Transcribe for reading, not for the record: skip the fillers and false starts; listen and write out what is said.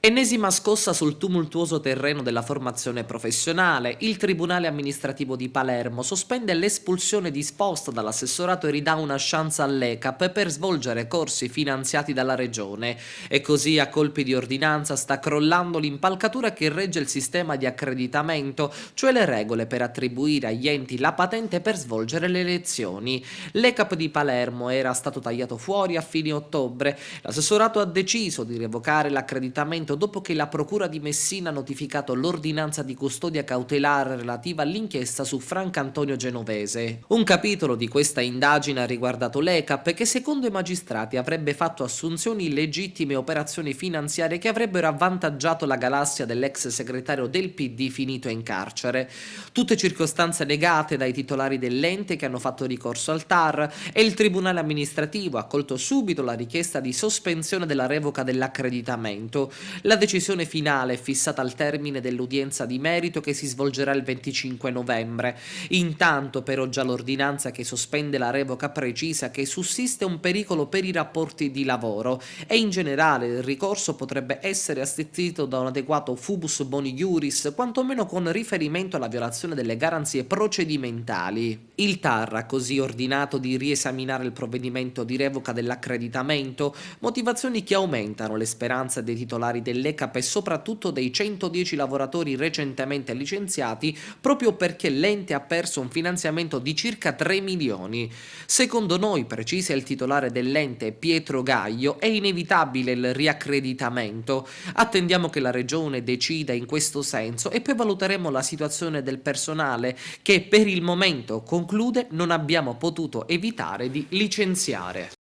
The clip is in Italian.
Ennesima scossa sul tumultuoso terreno della formazione professionale. Il Tribunale amministrativo di Palermo sospende l'espulsione disposta dall'assessorato e ridà una chance all'ECAP per svolgere corsi finanziati dalla Regione. E così a colpi di ordinanza sta crollando l'impalcatura che regge il sistema di accreditamento, cioè le regole per attribuire agli enti la patente per svolgere le lezioni. L'ECAP di Palermo era stato tagliato fuori a fine ottobre. L'assessorato ha deciso di revocare l'accreditamento dopo che la Procura di Messina ha notificato l'ordinanza di custodia cautelare relativa all'inchiesta su Francantonio Genovese. Un capitolo di questa indagine ha riguardato l'ECAP che secondo i magistrati avrebbe fatto assunzioni illegittime e operazioni finanziarie che avrebbero avvantaggiato la galassia dell'ex segretario del PD finito in carcere. Tutte circostanze negate dai titolari dell'ente che hanno fatto ricorso al TAR e il Tribunale amministrativo ha accolto subito la richiesta di sospensione della revoca dell'accreditamento. La decisione finale è fissata al termine dell'udienza di merito che si svolgerà il 25 novembre. Intanto però già l'ordinanza che sospende la revoca precisa che sussiste un pericolo per i rapporti di lavoro e in generale il ricorso potrebbe essere assistito da un adeguato fubus boni iuris, quantomeno con riferimento alla violazione delle garanzie procedimentali. Il TAR ha così ordinato di riesaminare il provvedimento di revoca dell'accreditamento, motivazioni che aumentano le speranze dei titolari dell'ECAP e soprattutto dei 110 lavoratori recentemente licenziati proprio perché l'ente ha perso un finanziamento di circa 3 milioni. Secondo noi, precisa il titolare dell'ente Pietro Gaio, è inevitabile il riaccreditamento. Attendiamo che la Regione decida in questo senso e poi valuteremo la situazione del personale che per il momento, conclude, non abbiamo potuto evitare di licenziare.